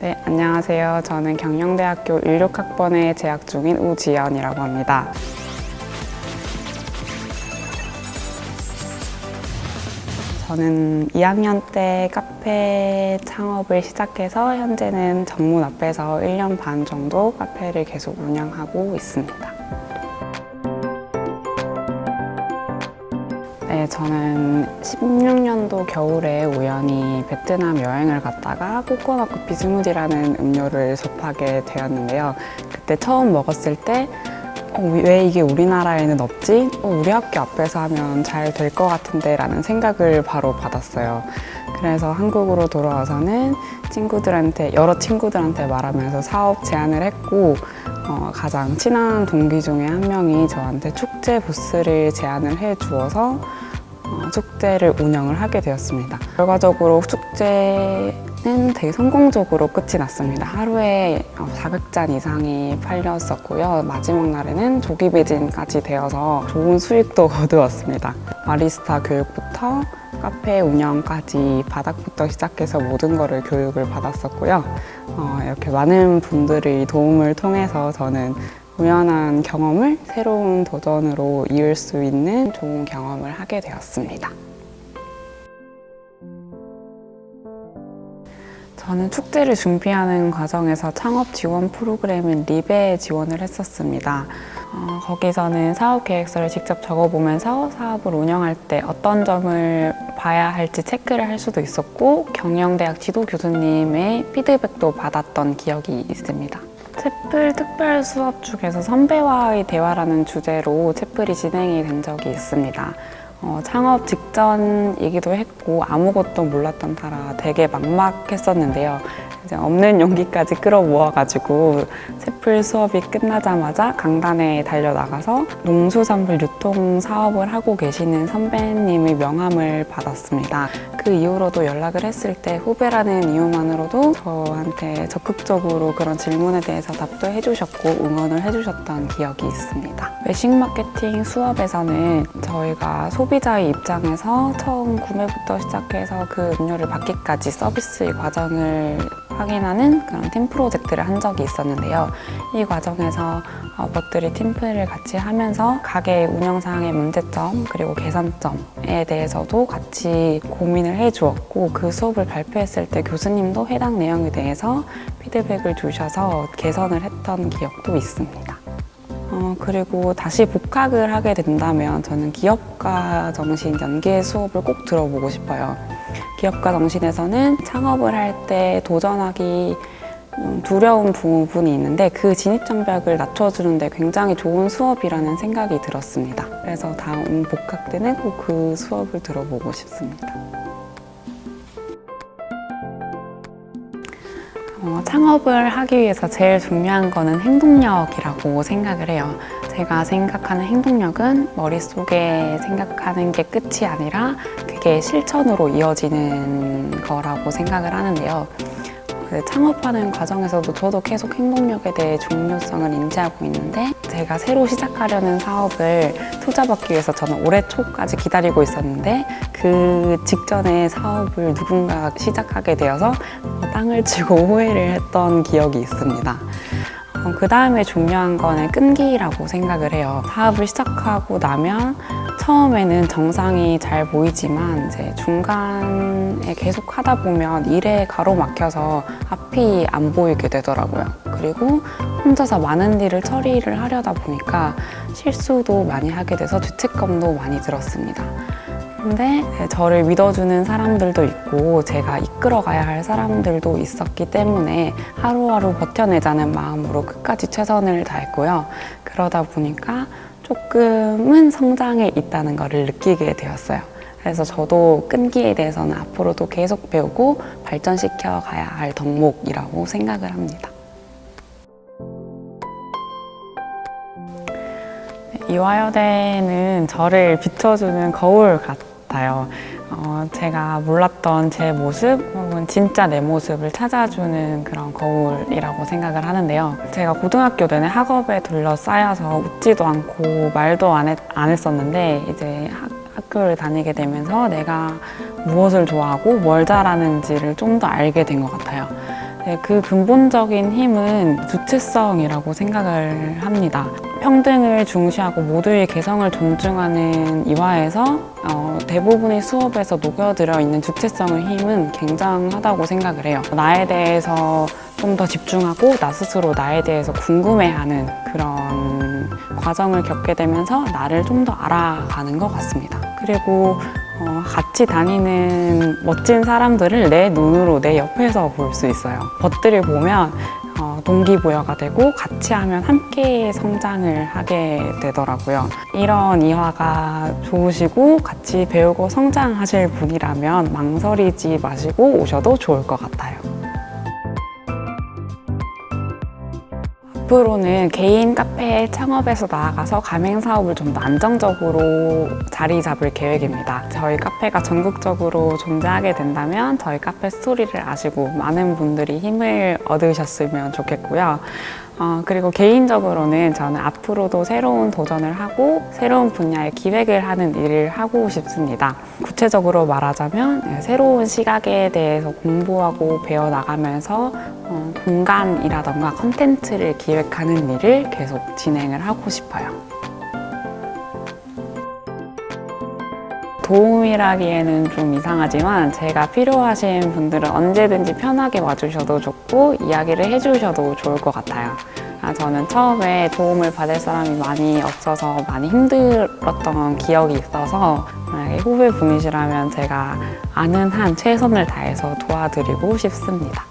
네, 안녕하세요. 저는 경영대학교 16학번에 재학 중인 우지연이라고 합니다. 저는 2학년 때 카페 창업을 시작해서 현재는 정문 앞에서 1년 반 정도 카페를 계속 운영하고 있습니다. 네, 저는 16년도 겨울에 우연히 베트남 여행을 갔다가 코코넛 커피 스무디라는 음료를 접하게 되었는데요. 그때 처음 먹었을 때 왜 이게 우리나라에는 없지? 우리 학교 앞에서 하면 잘 될 것 같은데 라는 생각을 바로 받았어요. 그래서 한국으로 돌아와서는 여러 친구들한테 말하면서 사업 제안을 했고 가장 친한 동기 중에 한 명이 저한테 축제 부스를 제안을 해 주어서 축제를 운영을 하게 되었습니다. 결과적으로 축제는 되게 성공적으로 끝이 났습니다. 하루에 400잔 이상이 팔렸었고요. 마지막 날에는 조기 매진까지 되어서 좋은 수익도 거두었습니다. 바리스타 교육부터 카페 운영까지 바닥부터 시작해서 모든 거를 교육을 받았었고요. 이렇게 많은 분들의 도움을 통해서 저는 우연한 경험을 새로운 도전으로 이을 수 있는 좋은 경험을 하게 되었습니다. 저는 축제를 준비하는 과정에서 창업 지원 프로그램인 립에 지원을 했었습니다. 거기서는 사업 계획서를 직접 적어보면서 사업을 운영할 때 어떤 점을 봐야 할지 체크를 할 수도 있었고 경영대학 지도 교수님의 피드백도 받았던 기억이 있습니다. 채플 특별 수업 중에서 선배와의 대화라는 주제로 채플이 진행이 된 적이 있습니다. 창업 직전이기도 했고 아무것도 몰랐던 터라 되게 막막했었는데요. 이제 없는 용기까지 끌어모아가지고 채플 수업이 끝나자마자 강단에 달려나가서 농수산물 유통 사업을 하고 계시는 선배님의 명함을 받았습니다. 그 이후로도 연락을 했을 때 후배라는 이유만으로도 저한테 적극적으로 그런 질문에 대해서 답도 해주셨고 응원을 해주셨던 기억이 있습니다. 외식 마케팅 수업에서는 저희가 소비자의 입장에서 처음 구매부터 시작해서 그 음료를 받기까지 서비스의 과정을 확인하는 그런 팀 프로젝트를 한 적이 있었는데요. 이 과정에서 것들이 팀플을 같이 하면서 가게 운영상의 문제점 그리고 개선점에 대해서도 같이 고민을 해주었고 그 수업을 발표했을 때 교수님도 해당 내용에 대해서 피드백을 주셔서 개선을 했던 기억도 있습니다. 그리고 다시 복학을 하게 된다면 저는 기업가 정신 연계 수업을 꼭 들어보고 싶어요. 기업가 정신에서는 창업을 할 때 도전하기 두려운 부분이 있는데 그 진입장벽을 낮춰주는 데 굉장히 좋은 수업이라는 생각이 들었습니다. 그래서 다음 복학 때는 꼭 그 수업을 들어보고 싶습니다. 창업을 하기 위해서 제일 중요한 거는 행동력이라고 생각을 해요. 제가 생각하는 행동력은 머릿속에 생각하는 게 끝이 아니라 그게 실천으로 이어지는 거라고 생각을 하는데요. 창업하는 과정에서도 저도 계속 행동력에 대해 중요성을 인지하고 있는데 제가 새로 시작하려는 사업을 투자받기 위해서 저는 올해 초까지 기다리고 있었는데 그 직전에 사업을 누군가가 시작하게 되어서 땅을 치고 후회를 했던 기억이 있습니다. 그 다음에 중요한 거는 끈기라고 생각을 해요. 사업을 시작하고 나면 처음에는 정상이 잘 보이지만 이제 중간에 계속 하다 보면 일에 가로막혀서 앞이 안 보이게 되더라고요. 그리고 혼자서 많은 일을 처리를 하려다 보니까 실수도 많이 하게 돼서 죄책감도 많이 들었습니다. 근데 저를 믿어주는 사람들도 있고 제가 이끌어가야 할 사람들도 있었기 때문에 하루하루 버텨내자는 마음으로 끝까지 최선을 다했고요. 그러다 보니까 조금은 성장해 있다는 것을 느끼게 되었어요. 그래서 저도 끈기에 대해서는 앞으로도 계속 배우고 발전시켜 가야 할 덕목이라고 생각을 합니다. 이화여대는 저를 비춰주는 거울 같아요. 제가 몰랐던 제 모습 혹은 진짜 내 모습을 찾아주는 그런 거울이라고 생각을 하는데요. 제가 고등학교 내내 학업에 둘러싸여서 웃지도 않고 말도 안 했었는데 이제 학교를 다니게 되면서 내가 무엇을 좋아하고 뭘 잘하는지를 좀 더 알게 된 것 같아요. 네, 그 근본적인 힘은 주체성이라고 생각을 합니다. 평등을 중시하고 모두의 개성을 존중하는 이화에서 대부분의 수업에서 녹여들어 있는 주체성의 힘은 굉장하다고 생각을 해요. 나에 대해서 좀 더 집중하고 나 스스로 나에 대해서 궁금해하는 그런 과정을 겪게 되면서 나를 좀 더 알아가는 것 같습니다. 그리고 같이 다니는 멋진 사람들을 내 눈으로 내 옆에서 볼 수 있어요. 벗들을 보면 동기부여가 되고 같이 하면 함께 성장을 하게 되더라고요. 이런 이화가 좋으시고 같이 배우고 성장하실 분이라면 망설이지 마시고 오셔도 좋을 것 같아요. 앞으로는 개인 카페 창업에서 나아가서 가맹 사업을 좀 더 안정적으로 자리 잡을 계획입니다. 저희 카페가 전국적으로 존재하게 된다면 저희 카페 스토리를 아시고 많은 분들이 힘을 얻으셨으면 좋겠고요. 그리고 개인적으로는 저는 앞으로도 새로운 도전을 하고 새로운 분야의 기획을 하는 일을 하고 싶습니다. 구체적으로 말하자면 새로운 시각에 대해서 공부하고 배워나가면서 공간이라던가 컨텐츠를 기획하는 일을 계속 진행을 하고 싶어요. 도움이라기에는 좀 이상하지만 제가 필요하신 분들은 언제든지 편하게 와주셔도 좋고 이야기를 해주셔도 좋을 것 같아요. 저는 처음에 도움을 받을 사람이 많이 없어서 많이 힘들었던 기억이 있어서 만약에 후배분이시라면 제가 아는 한 최선을 다해서 도와드리고 싶습니다.